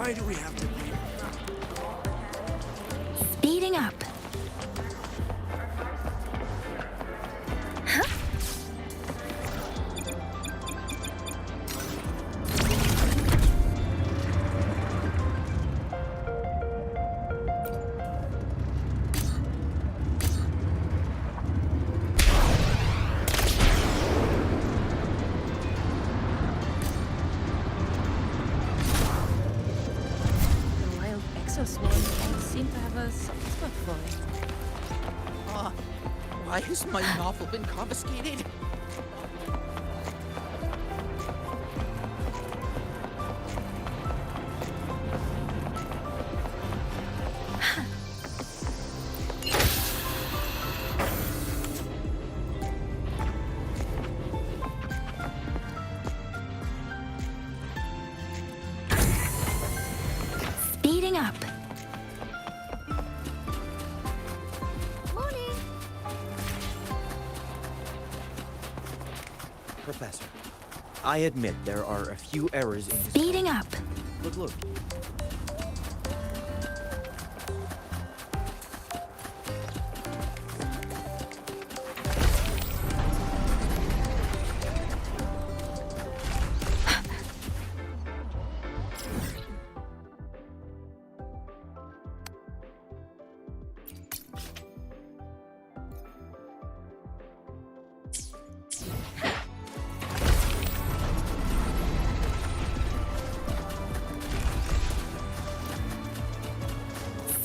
Why do we have to be? Speeding up. Why has my novel been confiscated? Speeding up. Professor, I admit there are a few errors in this. Speeding up. Look.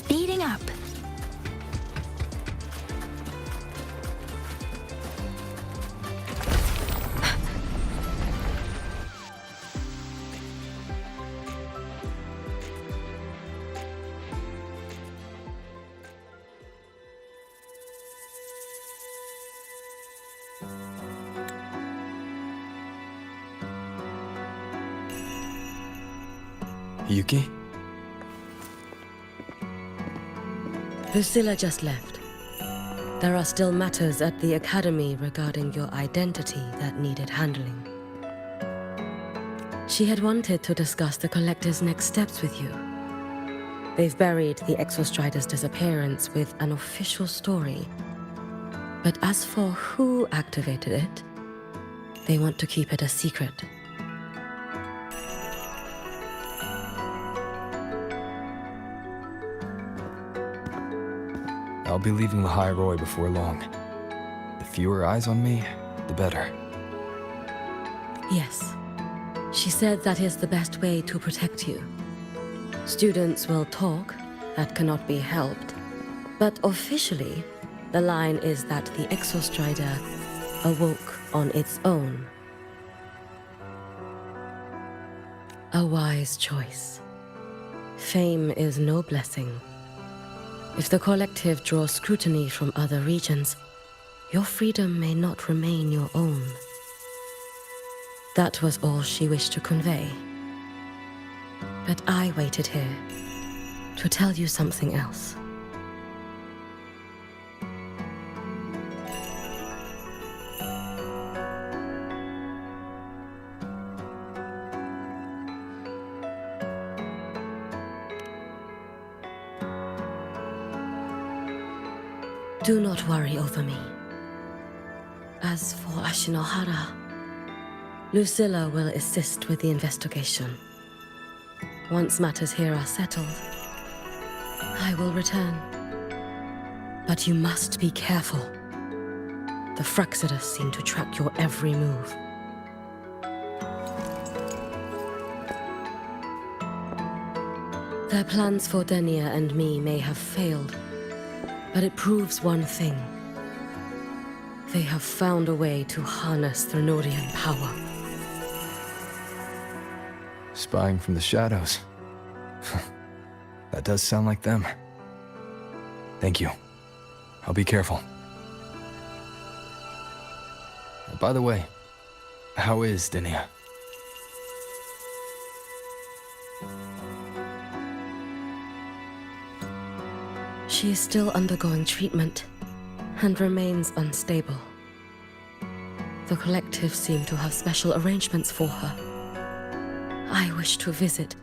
Speeding up. Yuki? Lucilla just left. There are still matters at the Academy regarding your identity that needed handling. She had wanted to discuss the Collective's next steps with you. They've buried the Exostrider's disappearance with an official story. But as for who activated it, they want to keep it a secret. I'll be leaving the High Roy before long. The fewer eyes on me, the better. Yes. She said that is the best way to protect you. Students will talk, that cannot be helped. But officially, the line is that the Exostrider awoke on its own. A wise choice. Fame is no blessing. If the Collective draws scrutiny from other regions, your freedom may not remain your own. That was all she wished to convey. But I waited here to tell you something else. Do not worry over me. As for Ashinohara, Lucilla will assist with the investigation. Once matters here are settled, I will return. But you must be careful. The Fraxidus seem to track your every move. Their plans for Denia and me may have failed, but it proves one thing. They have found a way to harness Thrnorian power. Spying from the shadows. That does sound like them. Thank you. I'll be careful. By the way, how is Denia? She is still undergoing treatment and remains unstable. The Collective seem to have special arrangements for her. I wish to visit,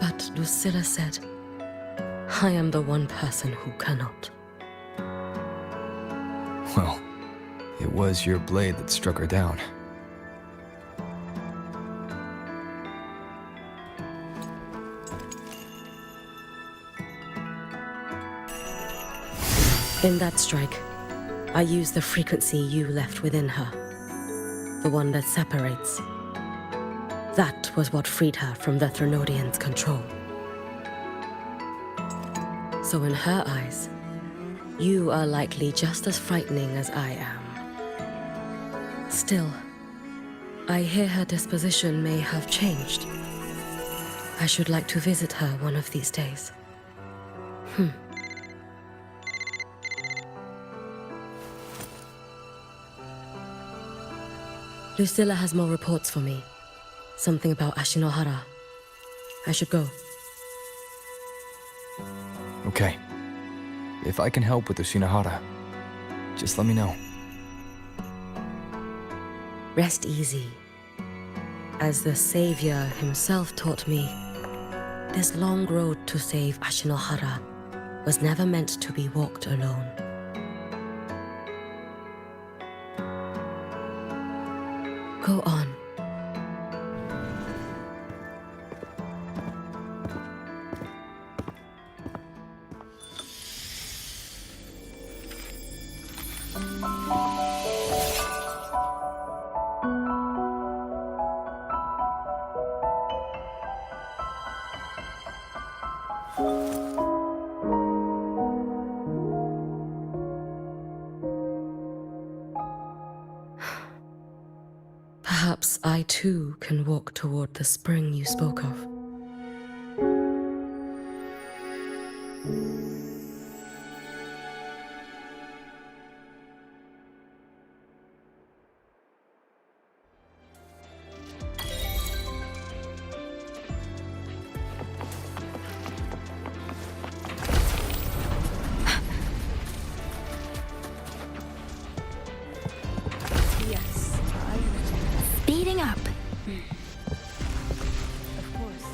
But Lucilla said, I am the one person who cannot. Well, it was your blade that struck her down. In that strike, I used the frequency you left within her. The one that separates. That was what freed her from the Threnodians' control. So in her eyes, you are likely just as frightening as I am. Still, I hear her disposition may have changed. I should like to visit her one of these days. Lucilla has more reports for me. Something about Ashinohara. I should go. Okay. If I can help with the Shinohara, just let me know. Rest easy. As the Savior himself taught me, this long road to save Ashinohara was never meant to be walked alone. Go on. Perhaps I too can walk toward the spring you spoke of. Yes, I understand. Speeding up. Of course.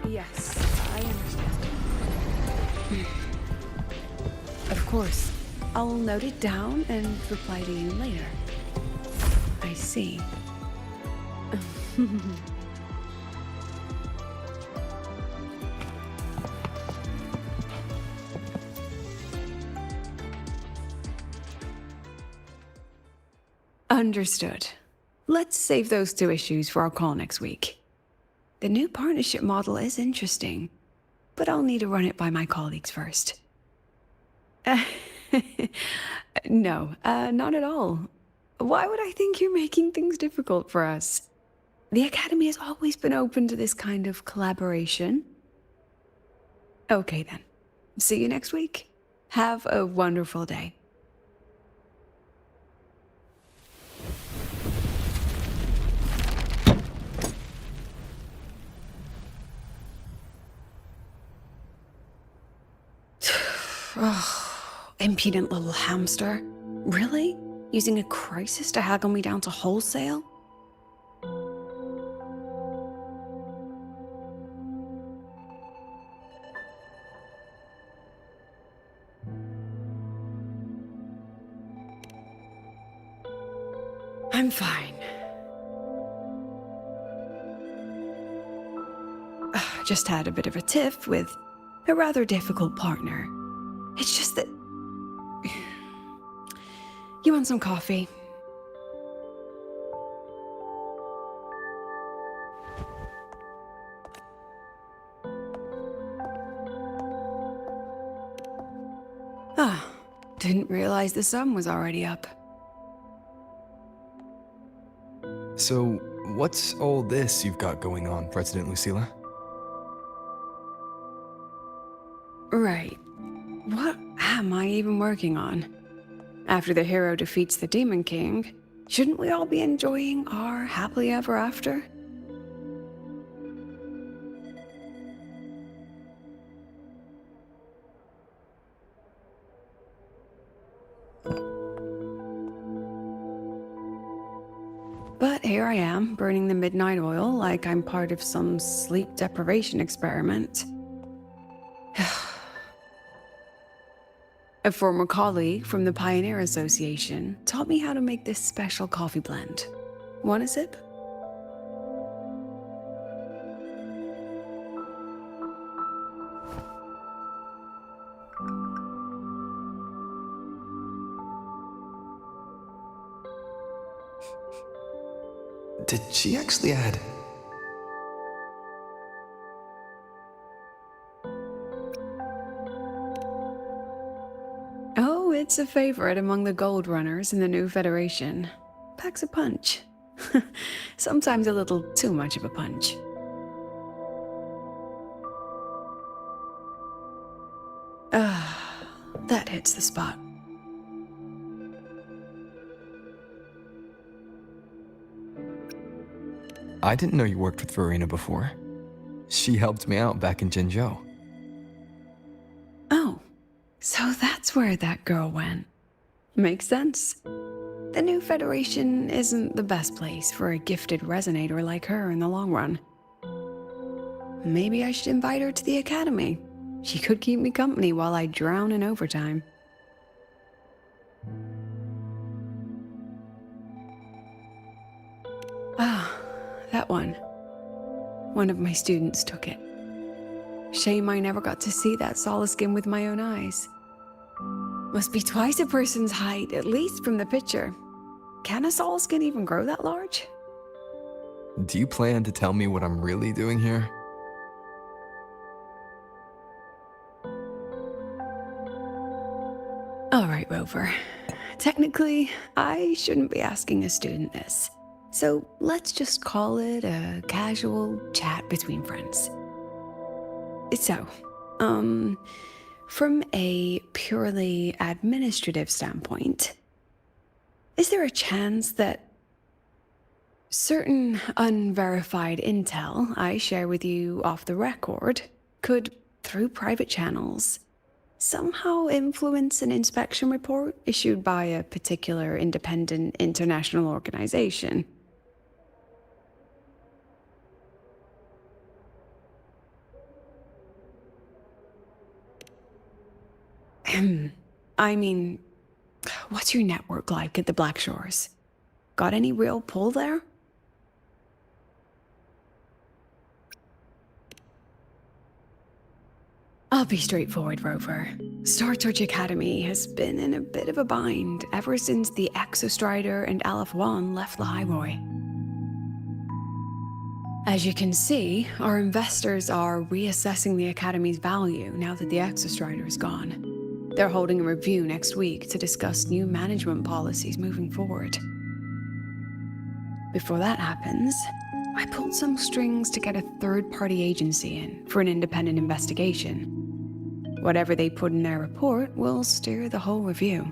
Yes, I understand. Of course. I'll note it down and reply to you later. I see. Understood. Let's save those two issues for our call next week. The new partnership model is interesting, but I'll need to run it by my colleagues first. No, not at all. Why would I think you're making things difficult for us? The Academy has always been open to this kind of collaboration. Okay then. See you next week. Have a wonderful day. Oh, impudent little hamster. Really? Using a crisis to haggle me down to wholesale? I'm fine. Just had a bit of a tiff with a rather difficult partner. It's just that... You want some coffee? Ah, didn't realize the sun was already up. So, what's all this you've got going on, President Lucilla? Right. What am I even working on? After the hero defeats the Demon King, shouldn't we all be enjoying our happily ever after? But here I am, burning the midnight oil like I'm part of some sleep deprivation experiment. A former colleague from the Pioneer Association taught me how to make this special coffee blend. Want a sip? Did she actually add? Oh, it's a favorite among the gold runners in the new Federation. Packs a punch. Sometimes a little too much of a punch. That hits the spot. I didn't know you worked with Verena before. She helped me out back in Jinzhou. Oh, so that's where that girl went. Makes sense. The new Federation isn't the best place for a gifted resonator like her in the long run. Maybe I should invite her to the Academy. She could keep me company while I drown in overtime. Ah, that one. One of my students took it. Shame I never got to see that solace skin with my own eyes. Must be twice a person's height, at least from the picture. Can a solace skin even grow that large? Do you plan to tell me what I'm really doing here? All right, Rover. Technically, I shouldn't be asking a student this. So let's just call it a casual chat between friends. So, from a purely administrative standpoint, is there a chance that certain unverified intel I share with you off the record could, through private channels, somehow influence an inspection report issued by a particular independent international organization? I mean, what's your network like at the Black Shores? Got any real pull there? I'll be straightforward, Rover. Star Torch Academy has been in a bit of a bind ever since the Exostrider and Aleph 1 left the Highway. As you can see, our investors are reassessing the Academy's value now that the Exostrider is gone. They're holding a review next week to discuss new management policies moving forward. Before that happens, I pulled some strings to get a third-party agency in for an independent investigation. Whatever they put in their report will steer the whole review.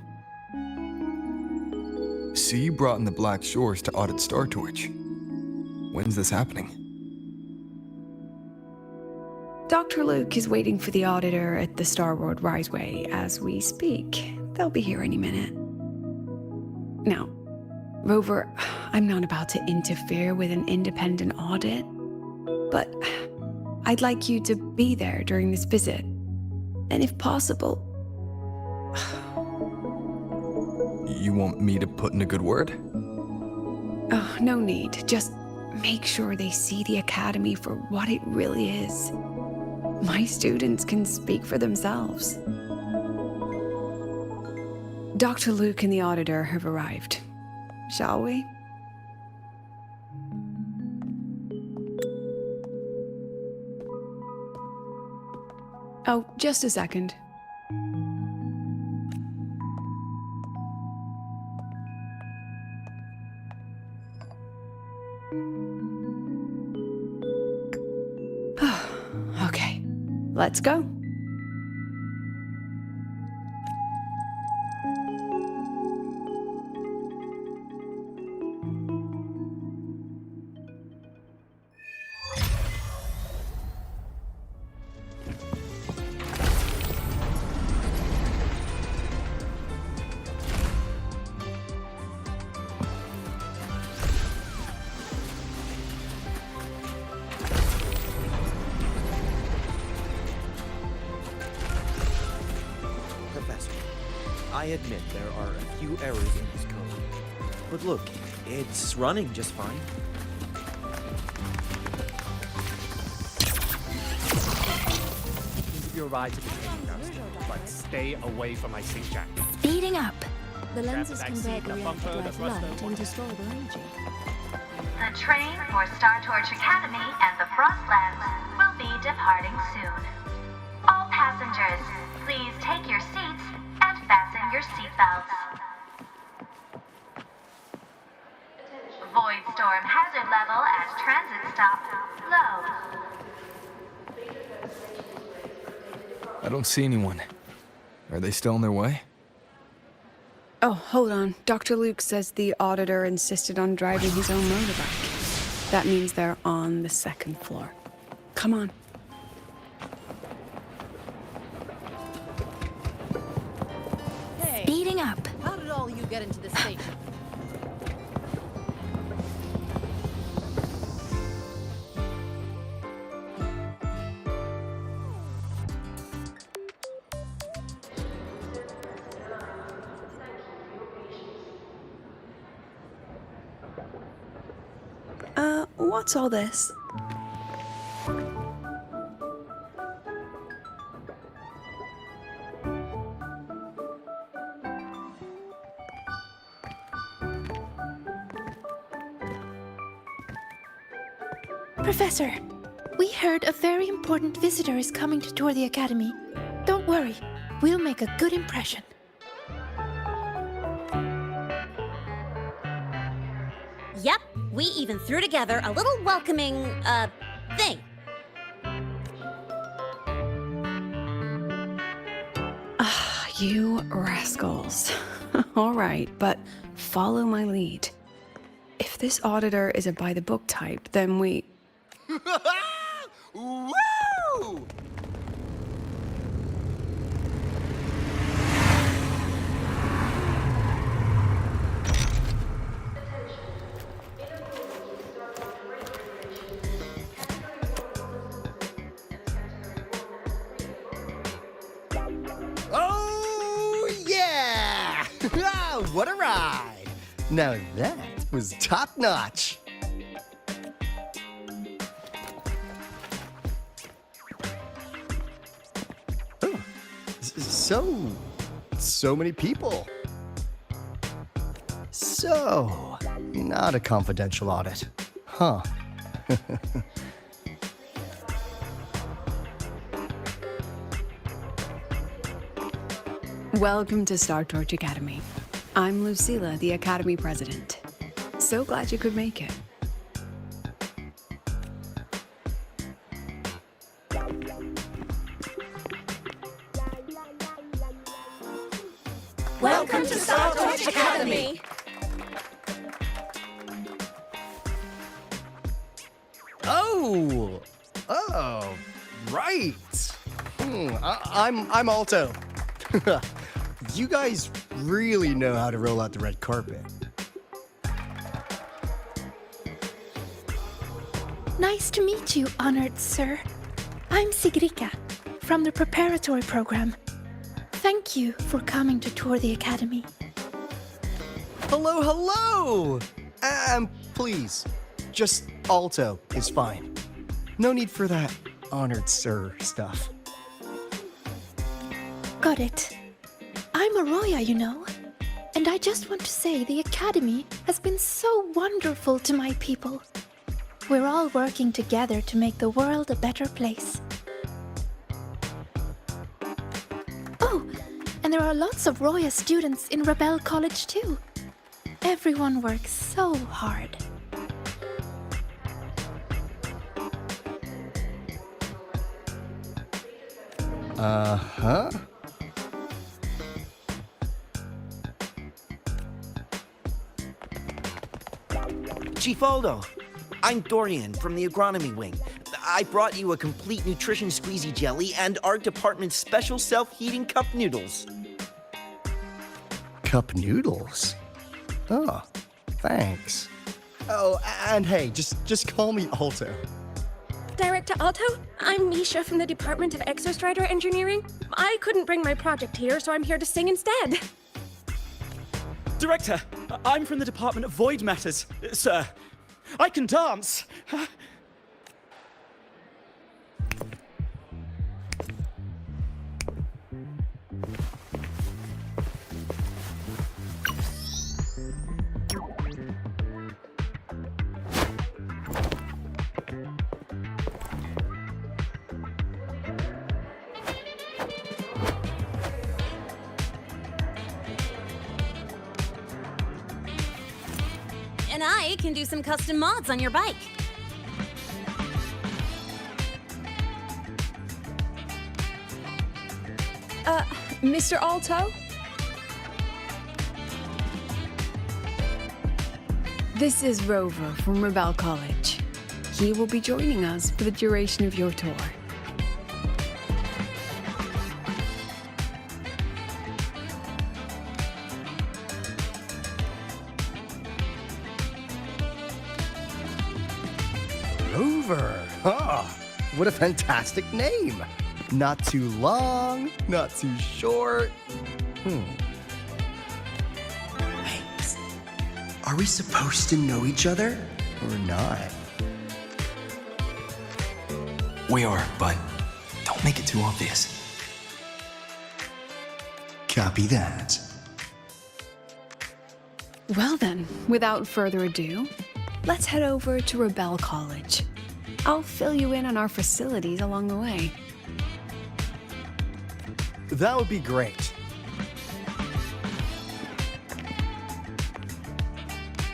So you brought in the Black Shores to audit Star Torch. When's this happening? Dr. Luke is waiting for the auditor at the Starworld Riseway as we speak. They'll be here any minute. Now, Rover, I'm not about to interfere with an independent audit, but I'd like you to be there during this visit. And if possible... You want me to put in a good word? Oh, no need. Just make sure they see the Academy for what it really is. My students can speak for themselves. Dr. Luke and the Auditor have arrived. Shall we? Oh, just a second. Okay, let's go. Professor, I admit there are a few errors in this code. But look, it's running just fine. Give your ride to the training grounds, but stay away from my sink jack. Speeding up. The lenses Grab the convert backseat, the the bumper, the electric thruster, light one- into stallable energy. The train for Star Torch Academy and the Frostlands will be departing soon. All passengers, please take your seats and fasten your seatbelts. Void storm hazard level at transit stop low. I don't see anyone. Are they still on their way? Oh, hold on. Dr. Luke says the Auditor insisted on driving his own motorbike. That means they're on the second floor. Come on. Speeding up. How did all you get into this station? What's all this? Professor, we heard a very important visitor is coming to tour the Academy. Don't worry, we'll make a good impression. Yep, we even threw together a little welcoming, thing. You rascals. All right, but follow my lead. If this Auditor is a by-the-book type, then we... Woo! Oh, yeah! What a ride! Now that was top notch. Oh, so many people. So, not a confidential audit, huh? Welcome to Star Torch Academy. I'm Lucilla, the Academy President. So glad you could make it. Welcome to Star Torch Academy! Oh, right. I'm Alto. You guys really know how to roll out the red carpet. Nice to meet you, honored sir. I'm Sigrika, from the preparatory program. Thank you for coming to tour the Academy. Hello! Please, just Alto is fine. No need for that honored sir stuff. Got it. I'm Arroya, you know. And I just want to say the Academy has been so wonderful to my people. We're all working together to make the world a better place. Oh, and there are lots of Roya students in Rebel College too. Everyone works so hard. Uh-huh. Chief Aldo, I'm Dorian from the agronomy wing. I brought you a complete nutrition squeezy jelly and our department's special self-heating cup noodles. Cup noodles? Oh, thanks. Oh, and hey, just call me Alto. Director Alto, I'm Misha from the Department of Exostrider Engineering. I couldn't bring my project here, so I'm here to sing instead. Director, I'm from the Department of Void Matters. Sir, I can dance. And I can do some custom mods on your bike. Mr. Alto? This is Rover from Rebel College. He will be joining us for the duration of your tour. Rover. Oh, what a fantastic name. Not too long, not too short. Hey, are we supposed to know each other or not? We are, but don't make it too obvious. Copy that. Well then, without further ado, let's head over to Rebel College. I'll fill you in on our facilities along the way. That would be great.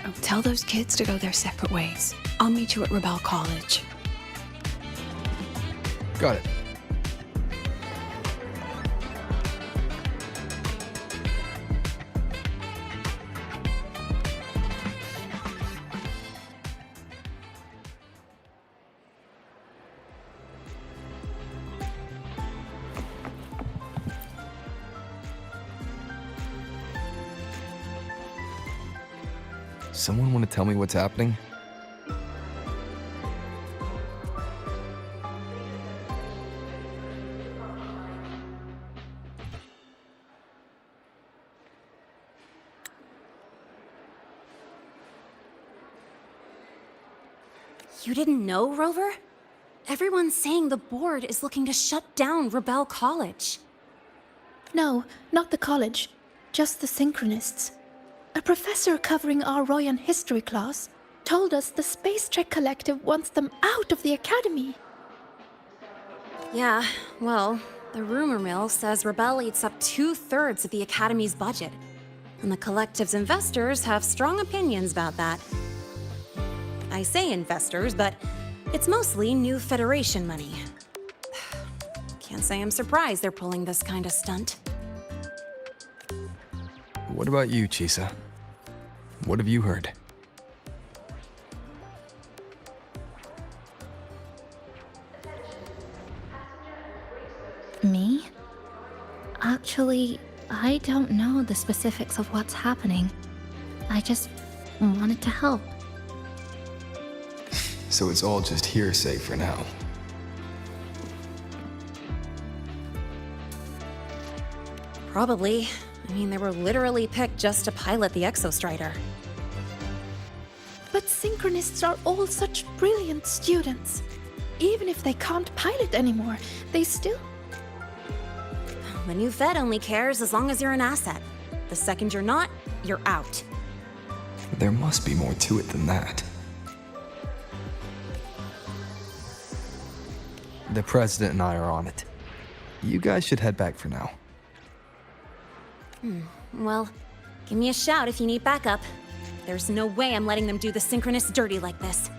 Oh, tell those kids to go their separate ways. I'll meet you at Rebel College. Got it. Someone want to tell me what's happening? You didn't know, Rover? Everyone's saying the board is looking to shut down Rebel College. No, not the college, just the Synchronists. A professor covering our Royan history class told us the Space Trek Collective wants them out of the Academy. Yeah, well, the rumor mill says Rebel eats up 2/3 of the Academy's budget. And the Collective's investors have strong opinions about that. I say investors, but it's mostly new Federation money. Can't say I'm surprised they're pulling this kind of stunt. What about you, Chisa? What have you heard? Me? Actually, I don't know the specifics of what's happening. I just wanted to help. So it's all just hearsay for now. Probably. I mean, they were literally picked just to pilot the Exostrider. But Synchronists are all such brilliant students. Even if they can't pilot anymore, they still... The new Fed only cares as long as you're an asset. The second you're not, you're out. There must be more to it than that. The President and I are on it. You guys should head back for now. Well, give me a shout if you need backup. There's no way I'm letting them do the synchronous dirty like this.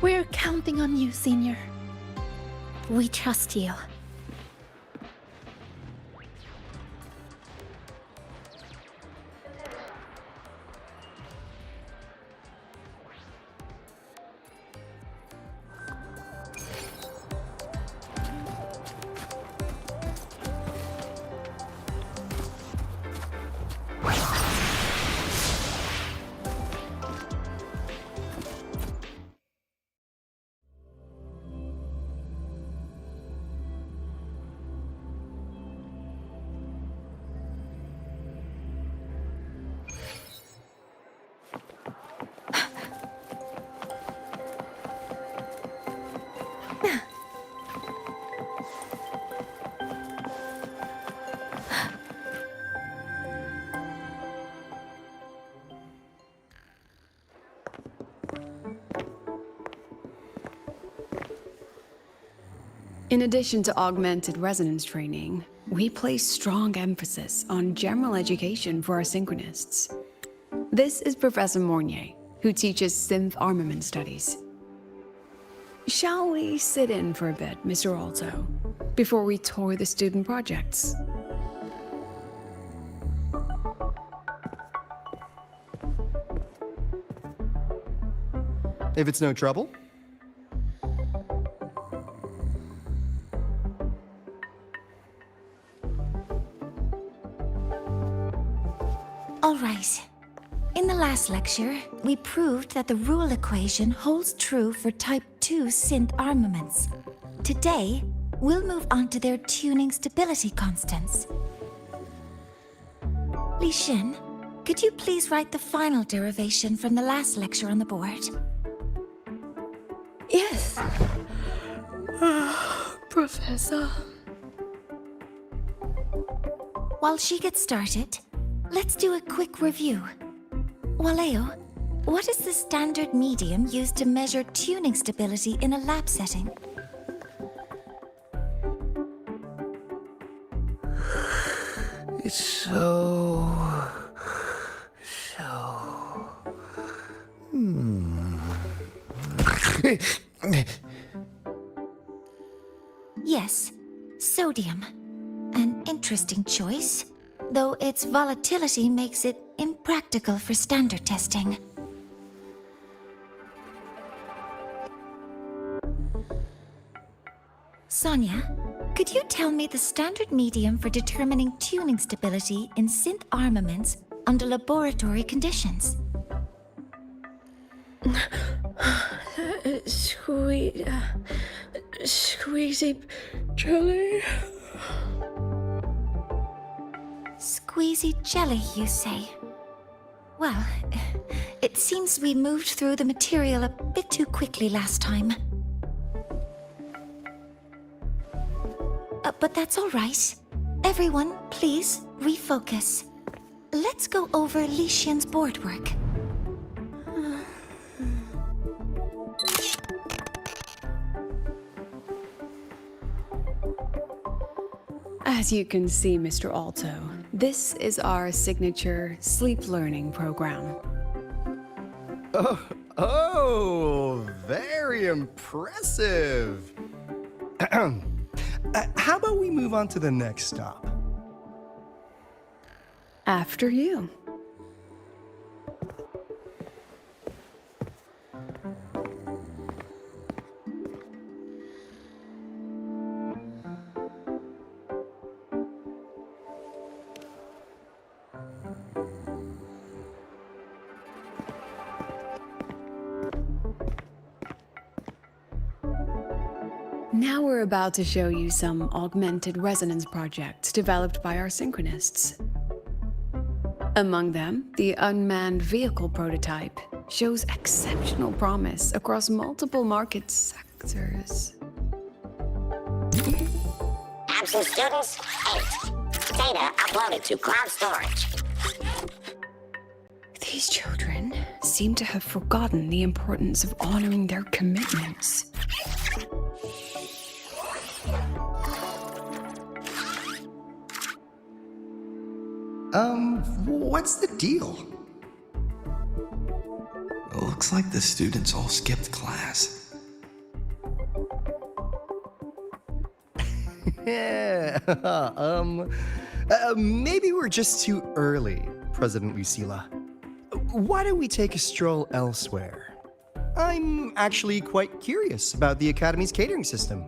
We're counting on you, Senior. We trust you. In addition to augmented resonance training, we place strong emphasis on general education for our synchronists. This is Professor Mornier, who teaches synth armament studies. Shall we sit in for a bit, Mr. Alto, before we tour the student projects? If it's no trouble. All right. In the last lecture, we proved that the rule equation holds true for Type 2 synth armaments. Today, we'll move on to their tuning stability constants. Li Xin, could you please write the final derivation from the last lecture on the board? Yes. Professor. While she gets started, let's do a quick review. Waleo, what is the standard medium used to measure tuning stability in a lab setting? It's so... Yes, sodium. An interesting choice, though its volatility makes it impractical for standard testing. Sonia, could you tell me the standard medium for determining tuning stability in synth armaments under laboratory conditions? Squeezy jelly. Squeezy jelly, you say? Well, it seems we moved through the material a bit too quickly last time. But that's all right. Everyone, please refocus. Let's go over Li Xian's board work. As you can see, Mr. Alto, this is our signature sleep learning program. Oh, very impressive. How about we move on to the next stop? After you. Now we're about to show you some augmented resonance projects developed by our synchronists. Among them, the unmanned vehicle prototype shows exceptional promise across multiple market sectors. Absent students, 8. Data uploaded to cloud storage. These children seem to have forgotten the importance of honoring their commitments. What's the deal? Looks like the students all skipped class. Yeah, maybe we're just too early, President Lucilla. Why don't we take a stroll elsewhere? I'm actually quite curious about the Academy's catering system.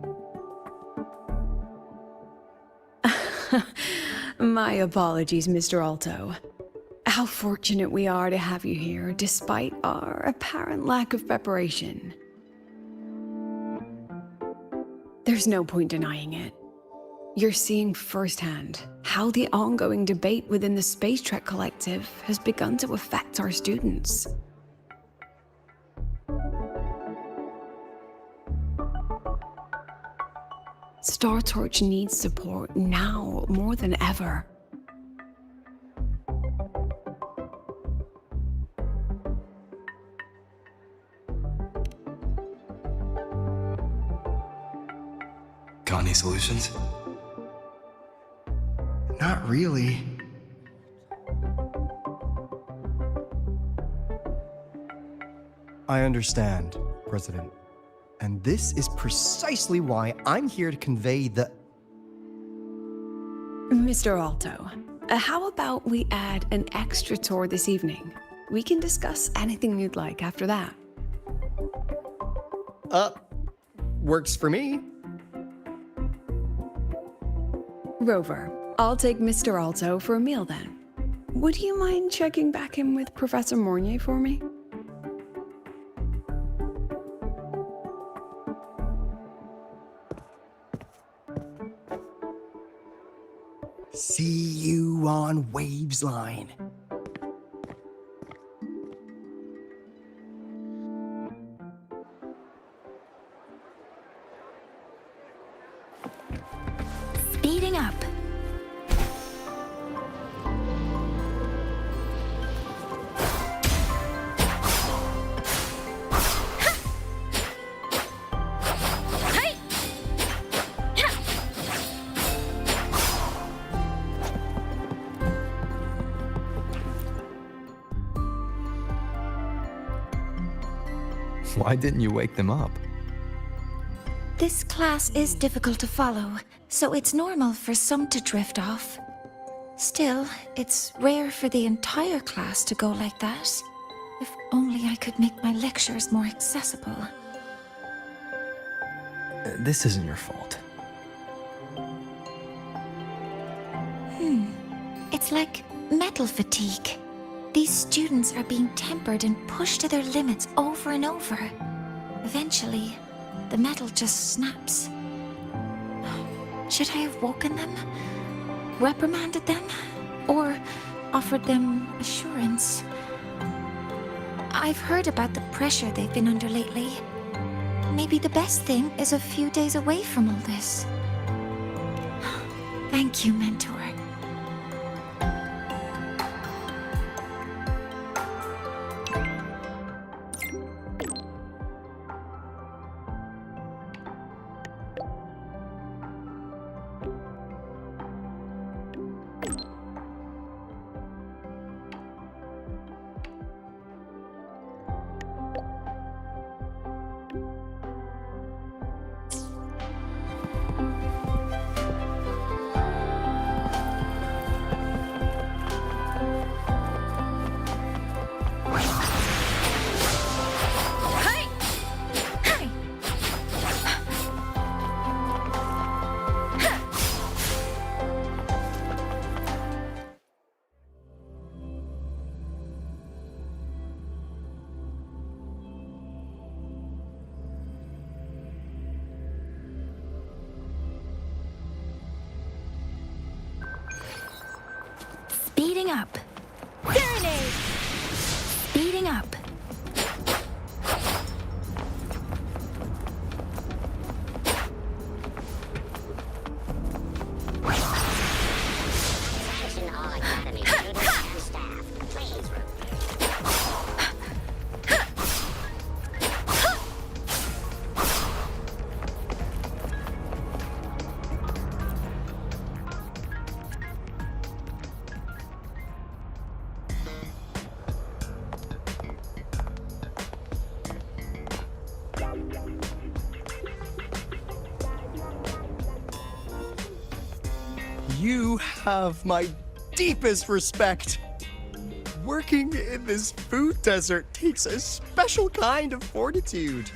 My apologies, Mr. Alto. How fortunate we are to have you here, despite our apparent lack of preparation. There's no point denying it. You're seeing firsthand how the ongoing debate within the Space Trek Collective has begun to affect our students. Star Torch needs support now more than ever. Got any solutions? Not really. I understand, President. And this is precisely why I'm here to convey the... Mr. Alto, how about we add an extra tour this evening? We can discuss anything you'd like after that. Works for me. Rover, I'll take Mr. Alto for a meal then. Would you mind checking back in with Professor Mornier for me? See you on Waves Line. Speeding up. Why didn't you wake them up? This class is difficult to follow, so it's normal for some to drift off. Still, it's rare for the entire class to go like that. If only I could make my lectures more accessible. This isn't your fault. It's like metal fatigue. These students are being tempered and pushed to their limits over and over. Eventually, the metal just snaps. Should I have woken them? Reprimanded them? Or offered them assurance? I've heard about the pressure they've been under lately. Maybe the best thing is a few days away from all this. Thank you, Mentor. Speeding up. Serenade! Speeding up. You have my deepest respect. Working in this food desert takes a special kind of fortitude.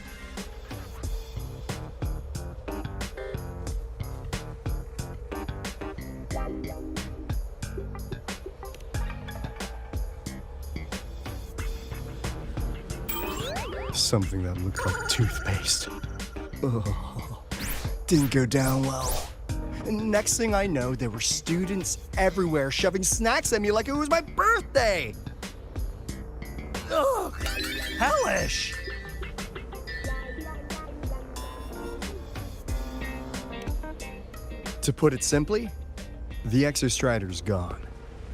Something that looked like toothpaste. Ugh. Didn't go down well. And next thing I know, there were students everywhere shoving snacks at me like it was my birthday. Ugh, hellish. To put it simply, the Exostrider's gone.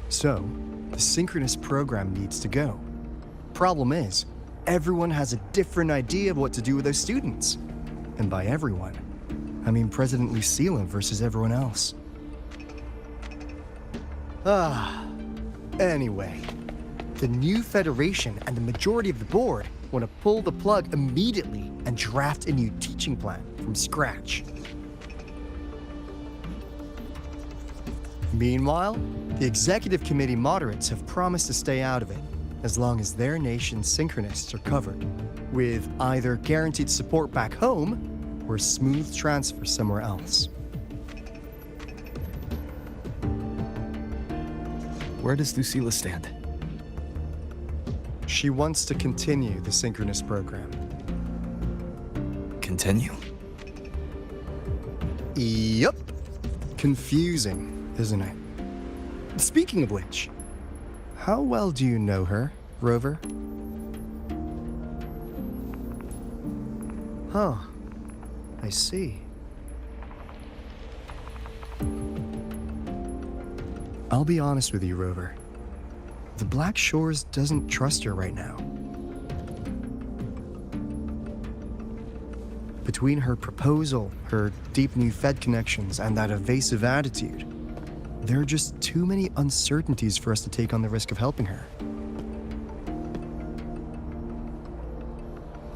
So, the synchronous program needs to go. Problem is, everyone has a different idea of what to do with those students. And by everyone, I mean President LUCILLA versus everyone else. Anyway, the new Federation and the majority of the board want to pull the plug immediately and draft a new teaching plan from scratch. Meanwhile, the executive committee moderates have promised to stay out of it as long as their nation's synchronists are covered, with either guaranteed support back home or a smooth transfer somewhere else. Where does LUCILLA stand? She wants to continue the synchronous program. Continue? Yup. Confusing, isn't it? Speaking of which, how well do you know her, Rover? Huh. I see. I'll be honest with you, Rover. The Black Shores doesn't trust her right now. Between her proposal, her deep new Fed connections, and that evasive attitude, there are just too many uncertainties for us to take on the risk of helping her.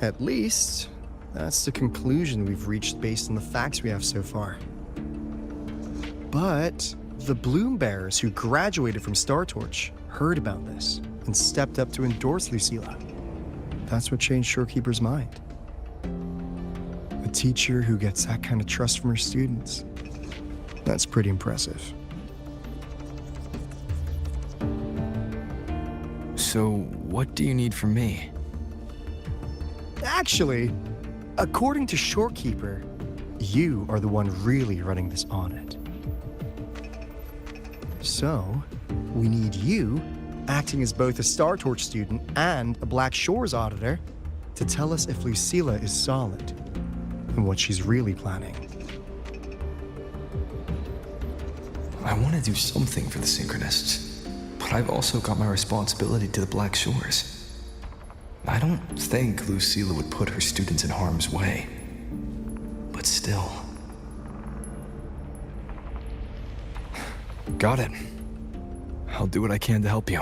At least, that's the conclusion we've reached based on the facts we have so far. But the Bloom Bearers who graduated from Star Torch heard about this and stepped up to endorse LUCILLA. That's what changed Shorekeeper's mind. A teacher who gets that kind of trust from her students. That's pretty impressive. So, what do you need from me? Actually, according to Shorekeeper, you are the one really running this audit. So, we need you, acting as both a Star Torch student and a Black Shores auditor, to tell us if LUCILLA is solid and what she's really planning. I want to do something for the Synchronists, but I've also got my responsibility to the Black Shores. I don't think LUCILLA would put her students in harm's way, but still. Got it. I'll do what I can to help you.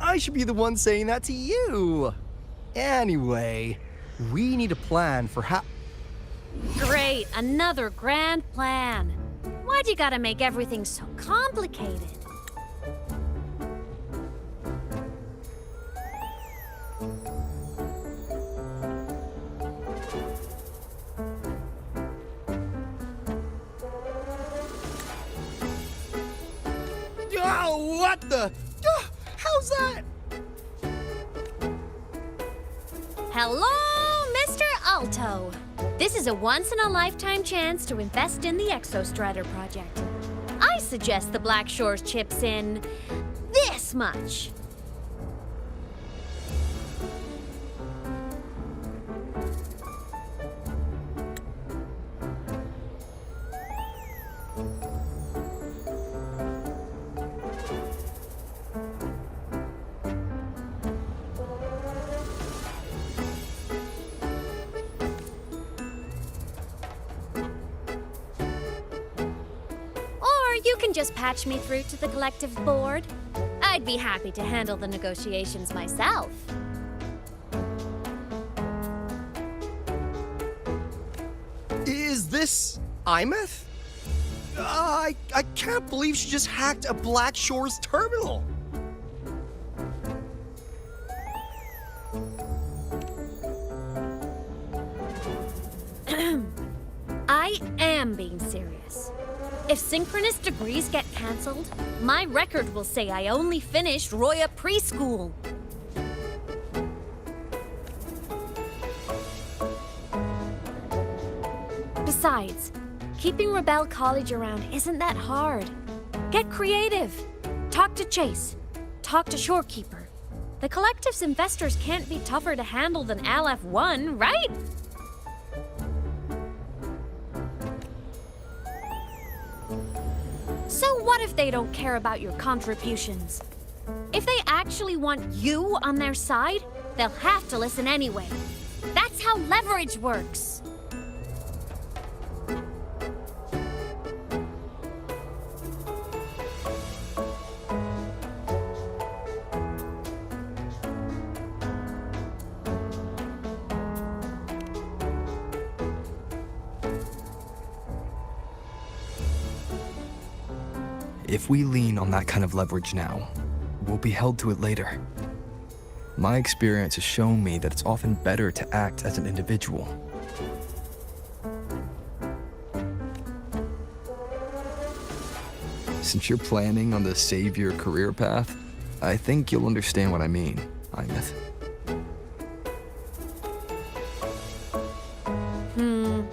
I should be the one saying that to you. Anyway, we need a plan for how... Great, another grand plan. Why'd you gotta make everything so complicated? Oh, what the? How's that? Hello, Mr. Alto. This is a once-in-a-lifetime chance to invest in the Exostrider project. I suggest the Black Shores chips in this much. You can just patch me through to the collective board. I'd be happy to handle the negotiations myself. Is this Imeth? I can't believe she just hacked a Black Shores terminal. I am being serious. If synchronous degrees get cancelled, my record will say I only finished Roya preschool. Besides, keeping Rebel College around isn't that hard. Get creative. Talk to Chase. Talk to Shorekeeper. The Collective's investors can't be tougher to handle than LF1, right? So what if they don't care about your contributions? If they actually want you on their side, they'll have to listen anyway. That's how leverage works. If we lean on that kind of leverage now, we'll be held to it later. My experience has shown me that it's often better to act as an individual. Since you're planning on the savior career path, I think you'll understand what I mean, Imeth.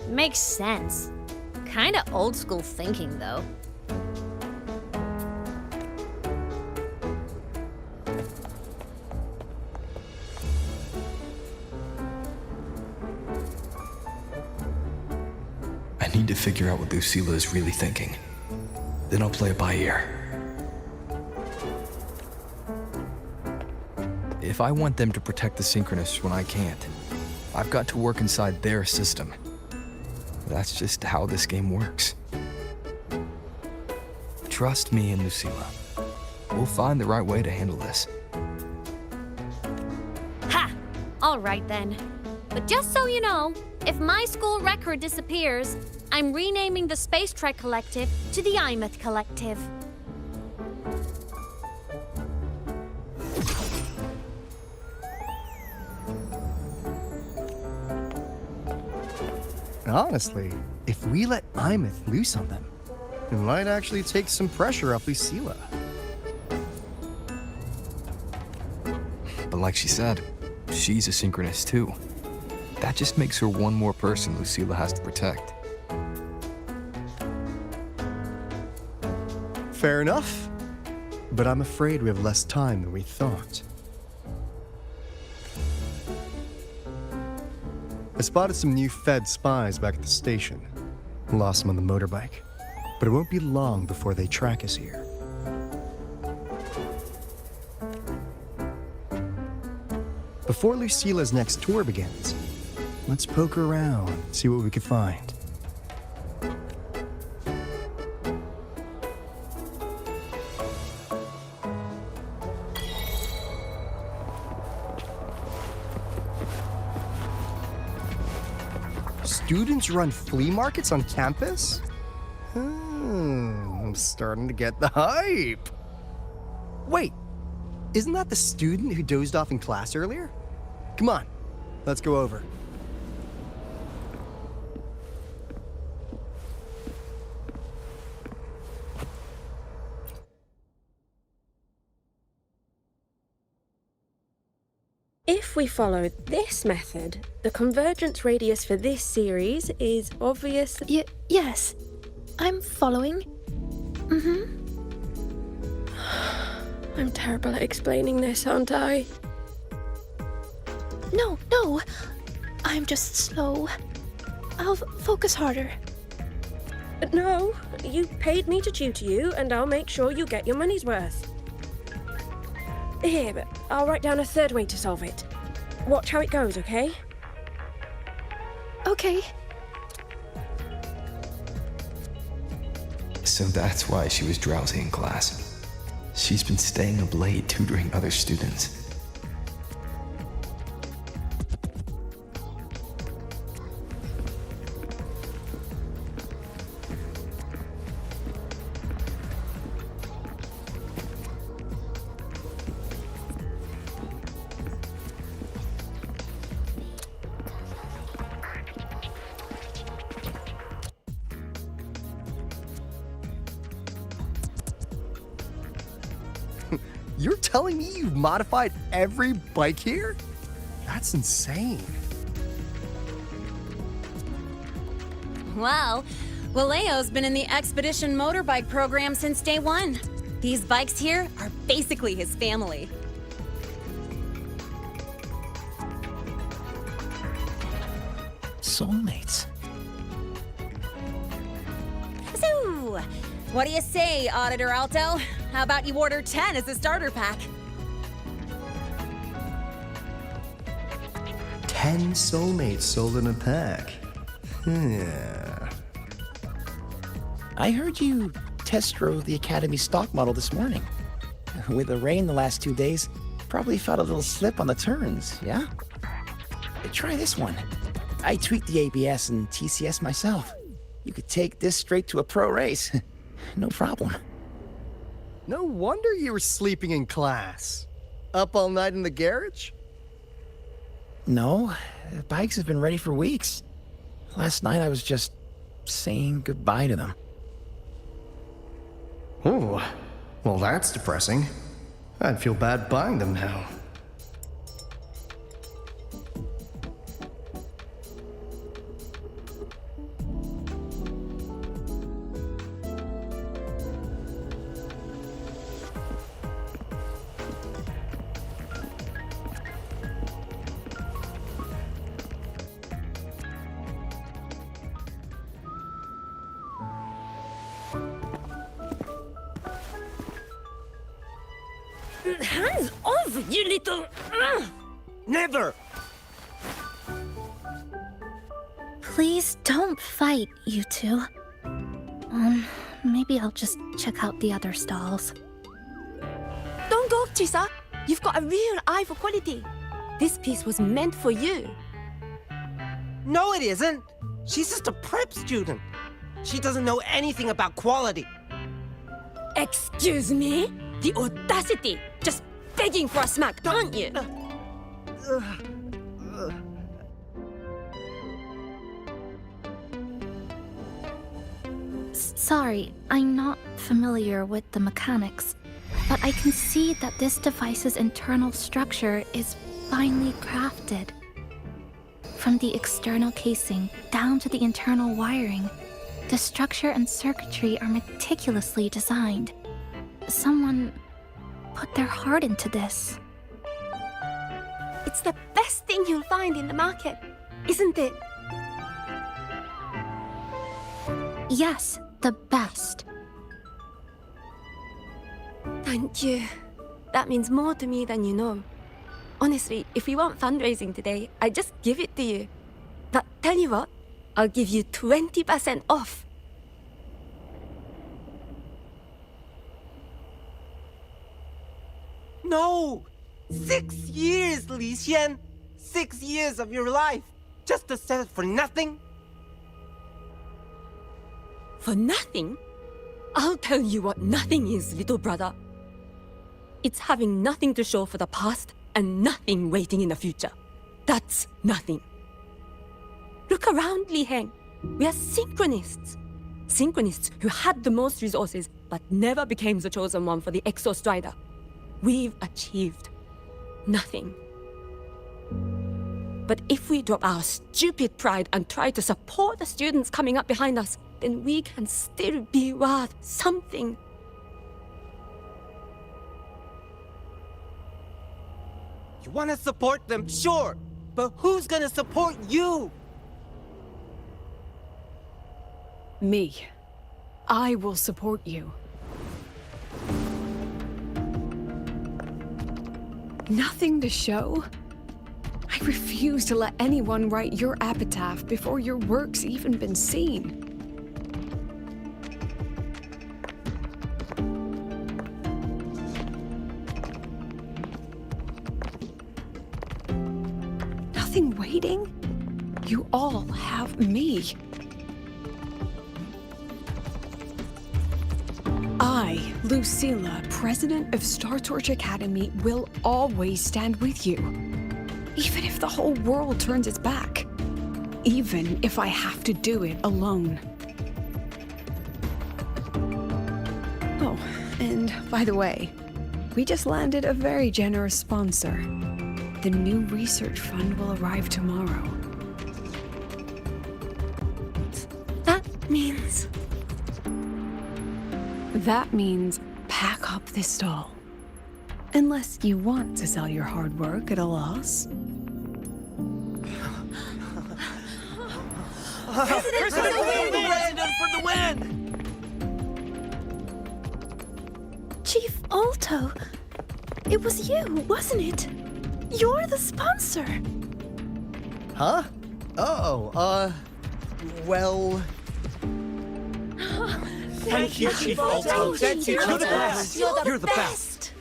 Makes sense. Kinda old school thinking, though. I need to figure out what Lucilla is really thinking. Then I'll play it by ear. If I want them to protect the Synchronists when I can't, I've got to work inside their system. That's just how this game works. Trust me and Lucilla. We'll find the right way to handle this. Ha! All right then. But just so you know, if my school record disappears, I'm renaming the Space Trek Collective to the Imeth Collective. Honestly, if we let Imeth loose on them, it might actually take some pressure off Lucilla. But like she said, she's a Synchronist too. That just makes her one more person Lucilla has to protect. Fair enough, but I'm afraid we have less time than we thought. I spotted some new Fed spies back at the station. Lost them on the motorbike, but it won't be long before they track us here. Before Lucilla's next tour begins, let's poke around, see what we can find. Students run flea markets on campus? I'm starting to get the hype. Wait, isn't that the student who dozed off in class earlier? Come on, let's go over. If we follow this method, the convergence radius for this series is obvious. Yes, I'm following. I'm terrible at explaining this, aren't I? No, I'm just slow. I'll focus harder. No, you paid me to tutor you, and I'll make sure you get your money's worth. Here, but I'll write down a third way to solve it. Watch how it goes, okay? Okay. So that's why she was drowsy in class. She's been staying up late tutoring other students. You're telling me you've modified every bike here? That's insane. Well, Waleo's been in the Expedition motorbike program since day one. These bikes here are basically his family. Soulmates. So, what do you say, Auditor Alto? How about you order 10 as a starter pack? 10 soulmates sold in a pack. Yeah. I heard you test drove the Academy stock model this morning. With the rain the last 2 days, probably felt a little slip on the turns, yeah? Try this one. I tweaked the ABS and TCS myself. You could take this straight to a pro race. No problem. No wonder you were sleeping in class. Up all night in the garage? No, bikes have been ready for weeks. Last night I was just saying goodbye to them. Oh, well that's depressing. I'd feel bad buying them now. Hands off, you little... Never! Please don't fight, you two. Maybe I'll just check out the other stalls. Don't go, Chisa. You've got a real eye for quality. This piece was meant for you. No, it isn't. She's just a prep student. She doesn't know anything about quality. Excuse me? The audacity! Just begging for a smack, aren't you? Sorry, I'm not familiar with the mechanics, but I can see that this device's internal structure is finely crafted. From the external casing down to the internal wiring, the structure and circuitry are meticulously designed. Someone put their heart into this. It's the best thing you'll find in the market, isn't it? Yes, the best. Thank you. That means more to me than you know. Honestly, if we want fundraising today, I'd just give it to you. But tell you what, I'll give you 20% off. No! 6 years, Li Xian! 6 years of your life! Just to sell it for nothing? For nothing? I'll tell you what nothing is, little brother. It's having nothing to show for the past and nothing waiting in the future. That's nothing. Look around, Li Heng. We are synchronists. Synchronists who had the most resources but never became the chosen one for the Exo Strider. We've achieved nothing. But if we drop our stupid pride and try to support the students coming up behind us, then we can still be worth something. You want to support them, sure, but who's gonna support you? Me. I will support you. Nothing to show? I refuse to let anyone write your epitaph before your work's even been seen. Nothing waiting? You all have me. I, Lucilla, president of Star Torch Academy, will always stand with you. Even if the whole world turns its back. Even if I have to do it alone. Oh, and by the way, we just landed a very generous sponsor. The new research fund will arrive tomorrow. That means... That means pack up this stall. Unless you want to sell your hard work at a loss. President for the win! Chief Alto, it was you, wasn't it? You're the sponsor. Huh? Oh, well... Thank you, Chief Alto. Thank you. You're the best. You're the best.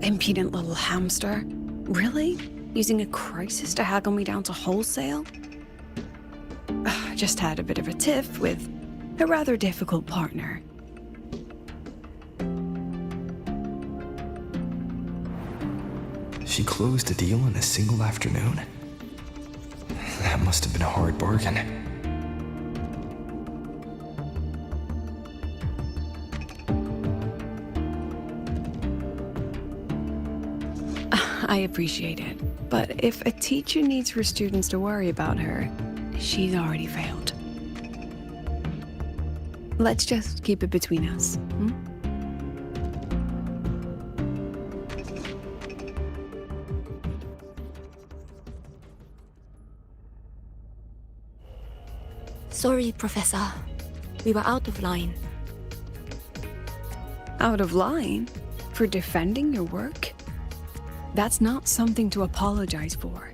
Impudent little hamster. Really? Using a crisis to haggle me down to wholesale? Just had a bit of a tiff with a rather difficult partner. She closed a deal in a single afternoon? That must have been a hard bargain. I appreciate it, but if a teacher needs her students to worry about her, she's already failed. Let's just keep it between us, hmm? Sorry, Professor. We were out of line. Out of line? For defending your work? That's not something to apologize for.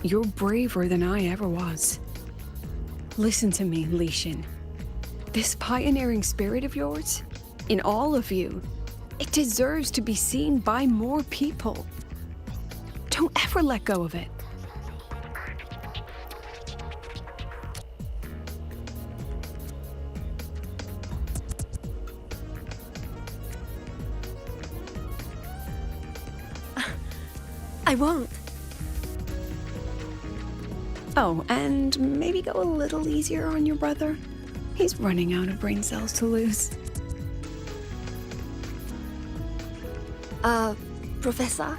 You're braver than I ever was. Listen to me, Li Xin. This pioneering spirit of yours, in all of you, it deserves to be seen by more people. Don't ever let go of it. I won't. Oh, and maybe go a little easier on your brother. He's running out of brain cells to lose. Professor?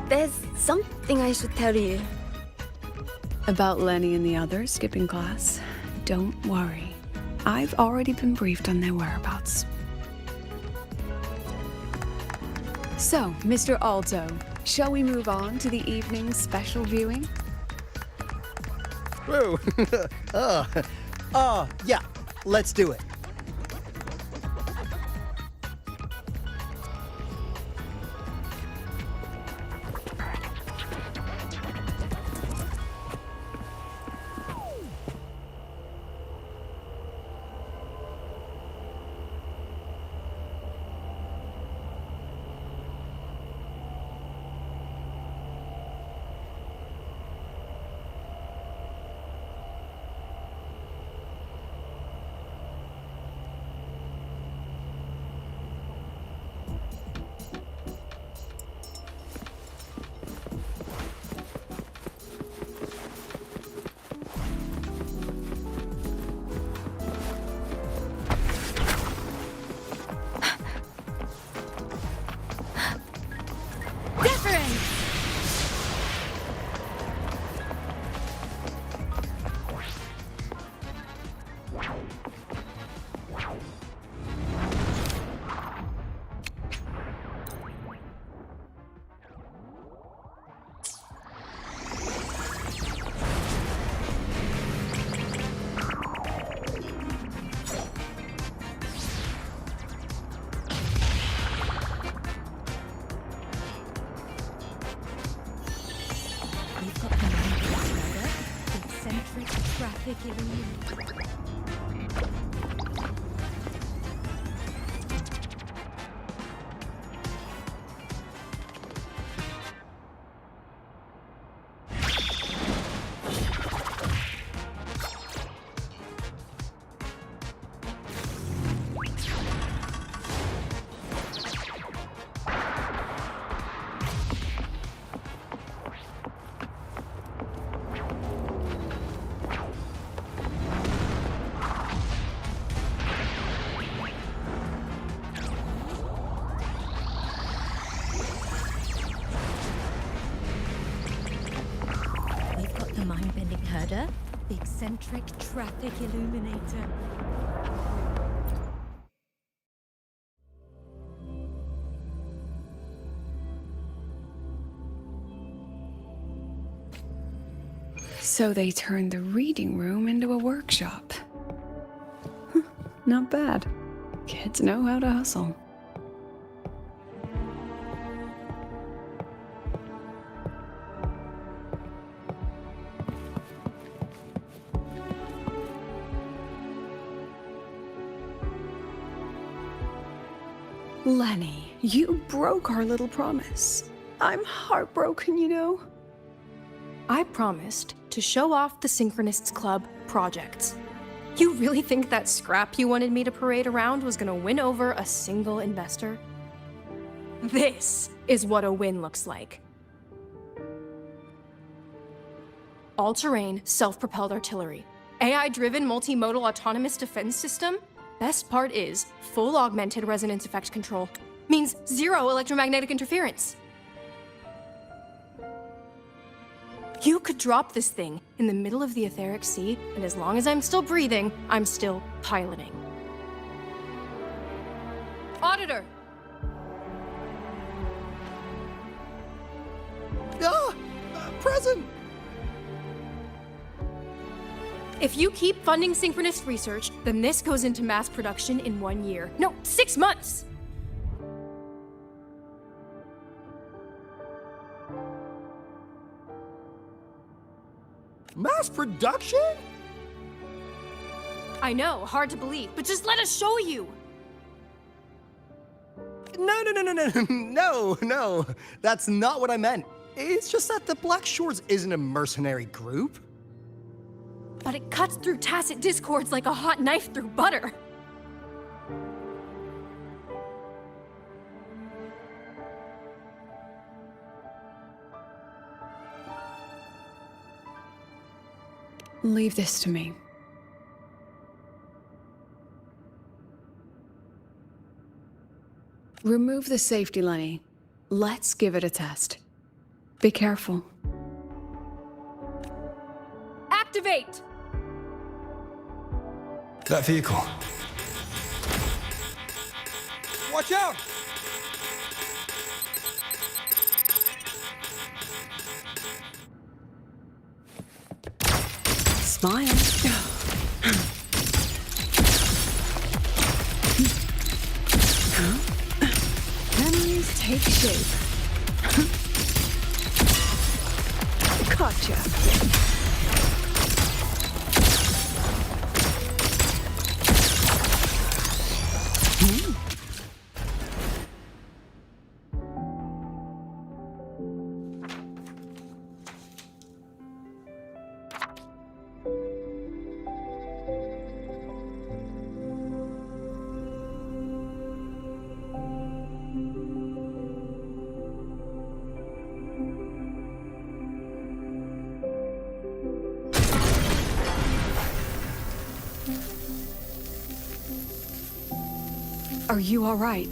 There's something I should tell you. About Lenny and the others skipping class? Don't worry. I've already been briefed on their whereabouts. So, Mr. Alto, shall we move on to the evening's special viewing? Whoa. Yeah, let's do it. eccentric traffic illuminator. So they turned the reading room into a workshop. Not bad. Kids know how to hustle. Lenny, you broke our little promise. I'm heartbroken, you know. I promised to show off the Synchronists Club projects. You really think that scrap you wanted me to parade around was gonna win over a single investor? This is what a win looks like. All-terrain, self-propelled artillery. AI-driven multimodal autonomous defense system? Best part is, full augmented resonance effect control. Means zero electromagnetic interference. You could drop this thing in the middle of the etheric sea, and as long as I'm still breathing, I'm still piloting. Auditor! Present! If you keep funding synchronous research, then this goes into mass production in 1 year. No, 6 months! Mass production? I know, hard to believe, but just let us show you! No. That's not what I meant. It's just that the Black Shores isn't a mercenary group. But it cuts through tacit discords like a hot knife through butter. Leave this to me. Remove the safety, Lenny. Let's give it a test. Be careful. Activate! That vehicle. Watch out! Smile. Memories take shape. Gotcha. Are you all right?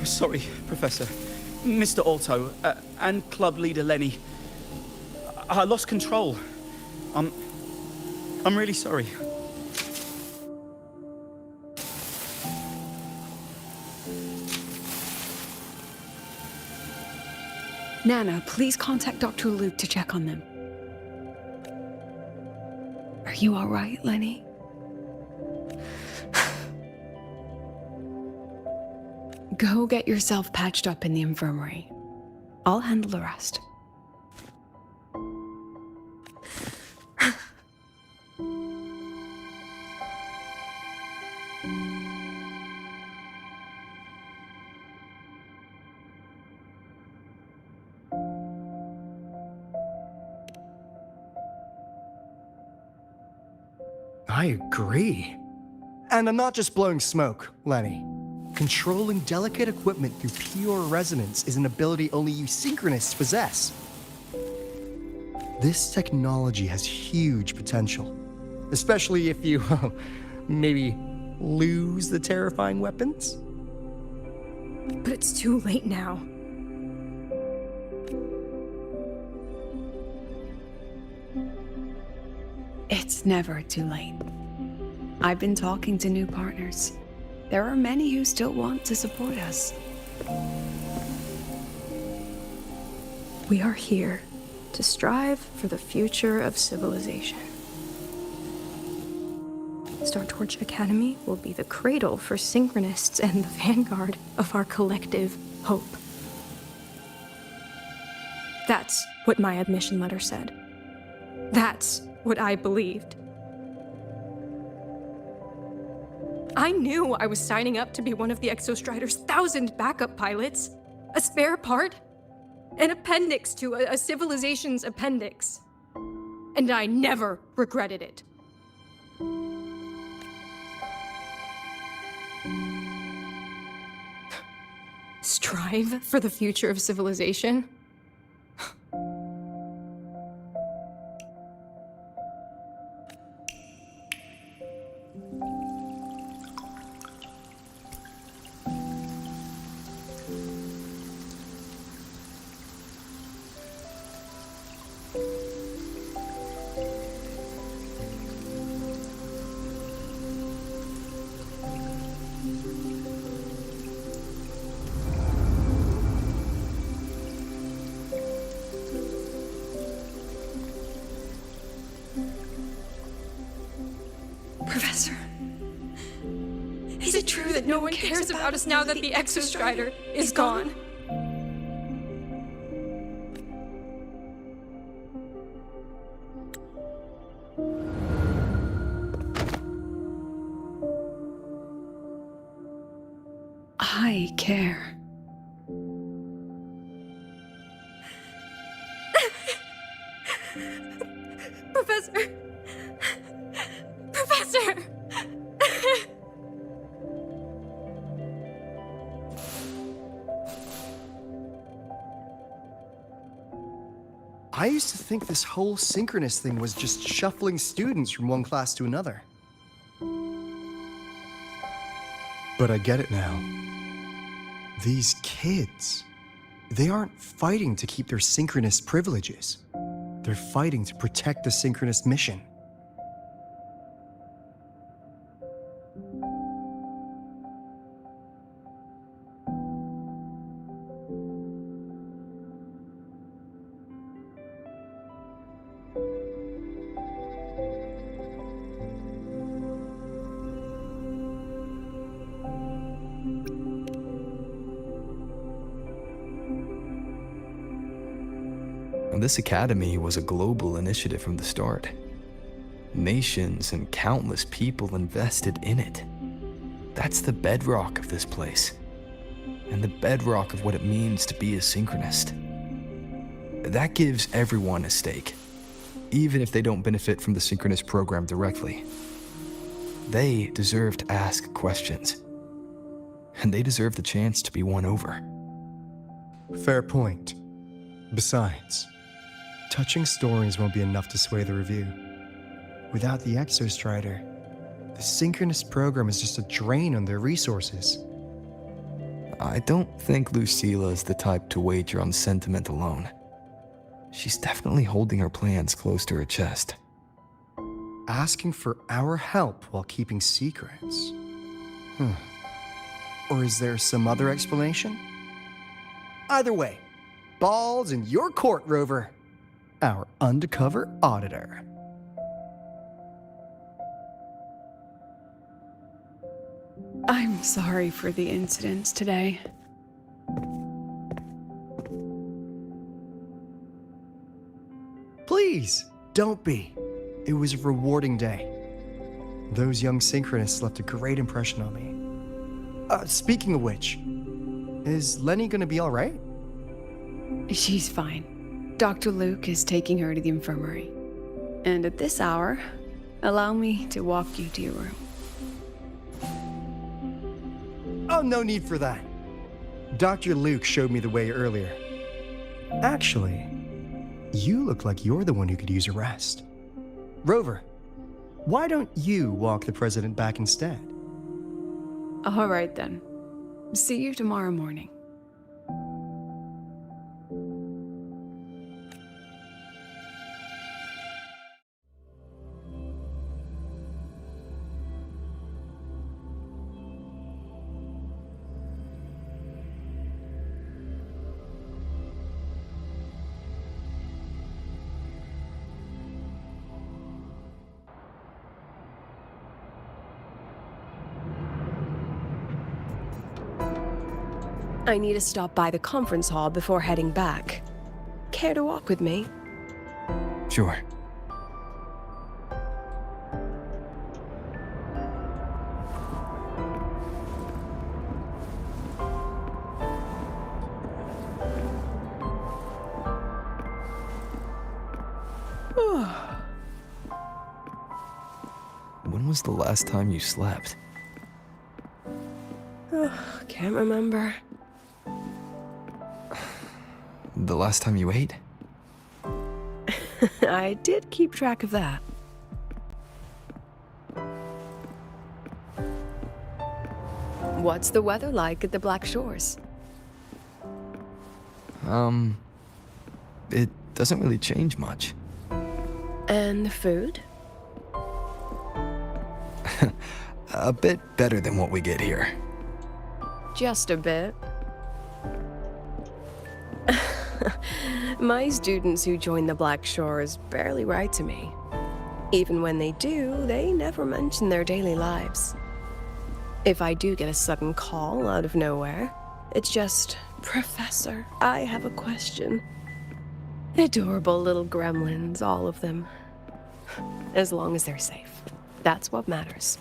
Sorry, Professor. Mr. Alto, and club leader Lenny. I lost control. I'm really sorry. Nana, please contact Dr. Luke to check on them. Are you all right, Lenny? Go get yourself patched up in the infirmary. I'll handle the rest. I agree. And I'm not just blowing smoke, Lenny. Controlling delicate equipment through pure resonance is an ability only you synchronists possess. This technology has huge potential, especially if you, maybe lose the terrifying weapons. But it's too late now. It's never too late. I've been talking to new partners. There are many who still want to support us. We are here to strive for the future of civilization. Star Torch Academy will be the cradle for synchronists and the vanguard of our collective hope. That's what my admission letter said. That's what I believed. I knew I was signing up to be one of the Exostrider's 1,000 backup pilots, a spare part, an appendix to a civilization's appendix. And I never regretted it. Strive for the future of civilization? Professor, is it true that no one cares about us now that the Exostrider is gone? I care. Professor! Professor! I used to think this whole synchronous thing was just shuffling students from one class to another. But I get it now. These kids, they aren't fighting to keep their synchronous privileges. They're fighting to protect the synchronous mission. This academy was a global initiative from the start. Nations and countless people invested in it. That's the bedrock of this place, and the bedrock of what it means to be a synchronist. That gives everyone a stake, even if they don't benefit from the synchronous program directly. They deserve to ask questions, and they deserve the chance to be won over. Fair point. Besides, touching stories won't be enough to sway the review. Without the Exostrider, the synchronous program is just a drain on their resources. I don't think LUCILLA is the type to wager on sentiment alone. She's definitely holding her plans close to her chest. Asking for our help while keeping secrets? Or is there some other explanation? Either way, ball's in your court, Rover. Our undercover auditor. I'm sorry for the incidents today. Please, don't be. It was a rewarding day. Those young synchronists left a great impression on me. Speaking of which, is Lenny gonna be all right? She's fine. Dr. Luke is taking her to the infirmary. And at this hour, allow me to walk you to your room. Oh, no need for that. Dr. Luke showed me the way earlier. Actually, you look like you're the one who could use a rest. Rover, why don't you walk the president back instead? All right then. See you tomorrow morning. I need to stop by the conference hall before heading back. Care to walk with me? Sure. When was the last time you slept? Can't remember. The last time you ate? I did keep track of that. What's the weather like at the Black Shores? It doesn't really change much. And the food? A bit better than what we get here. Just a bit. My students who join the Black Shores barely write to me. Even when they do, they never mention their daily lives. If I do get a sudden call out of nowhere, it's just, "Professor, I have a question." Adorable little gremlins, all of them. As long as they're safe. That's what matters.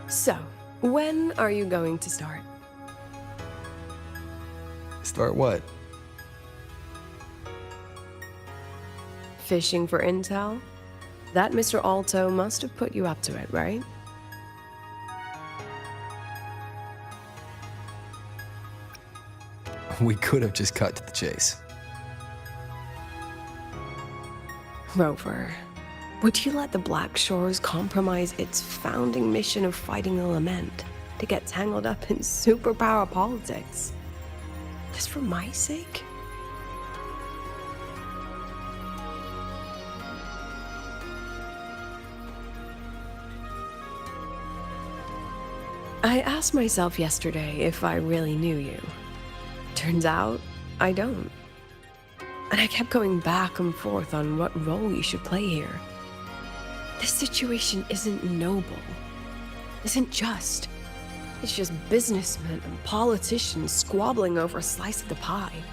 So, when are you going to start? Start what? Fishing for intel? That Mr. Alto must have put you up to it, right? We could have just cut to the chase. Rover, would you let the Black Shores compromise its founding mission of fighting the Lament to get tangled up in superpower politics? Just for my sake? I asked myself yesterday if I really knew you. Turns out, I don't. And I kept going back and forth on what role you should play here. This situation isn't noble, isn't just. It's just businessmen and politicians squabbling over a slice of the pie.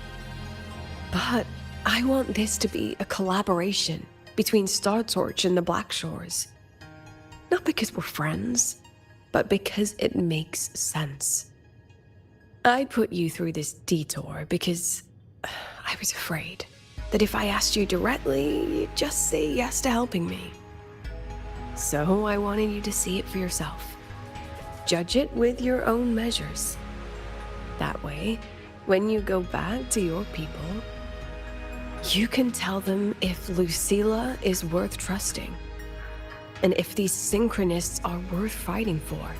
But I want this to be a collaboration between Star Torch and the Black Shores. Not because we're friends, but because it makes sense. I put you through this detour because I was afraid that if I asked you directly, you'd just say yes to helping me. So I wanted you to see it for yourself. Judge it with your own measures. That way, when you go back to your people, you can tell them if Lucilla is worth trusting, and if these synchronists are worth fighting for.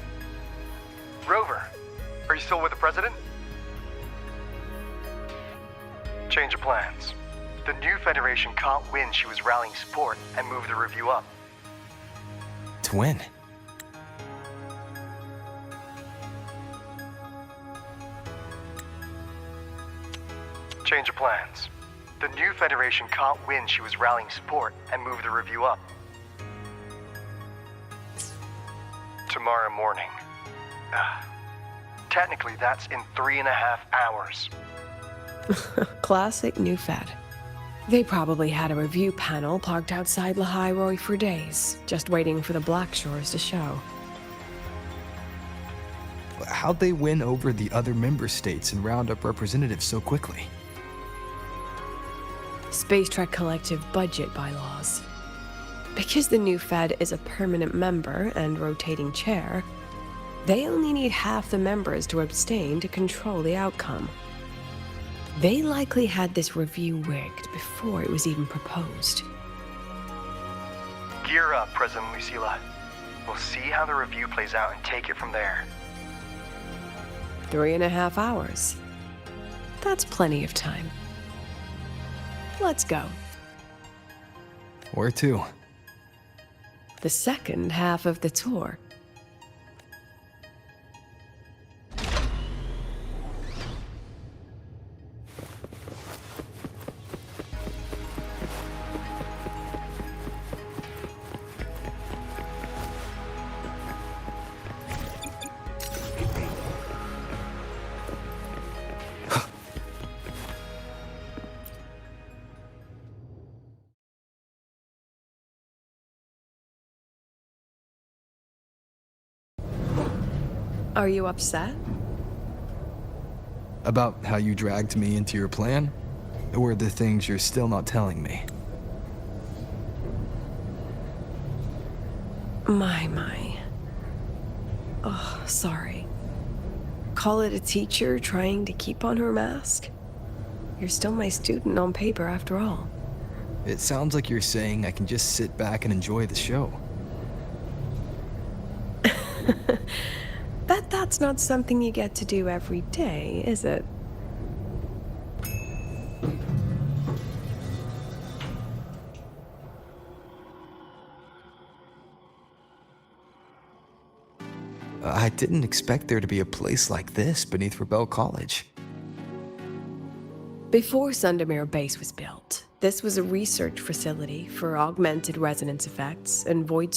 Are you still with the president? Change of plans. The new Federation can't win. She was rallying support and moved the review up. To win. Change of plans. The new Federation can't win. She was rallying support and moved the review up. Tomorrow morning. Technically, that's in 3.5 hours. Classic New Fed. They probably had a review panel parked outside Lahai for days, just waiting for the Black Shores to show. How'd they win over the other member states and round up representatives so quickly? Space Trek Collective budget bylaws. Because the new Fed is a permanent member and rotating chair, they only need half the members to abstain to control the outcome. They likely had this review rigged before it was even proposed. Gear up, President Lucilla. We'll see how the review plays out and take it from there. 3.5 hours. That's plenty of time. Let's go. Where to? The second half of the tour. Are you upset? About how you dragged me into your plan? Or the things you're still not telling me? My. Oh, sorry. Call it a teacher trying to keep on her mask? You're still my student on paper after all. It sounds like you're saying I can just sit back and enjoy the show. Bet that's not something you get to do every day, is it? I didn't expect there to be a place like this beneath Rebel College. Before Sundermere Base was built, this was a research facility for augmented resonance effects and void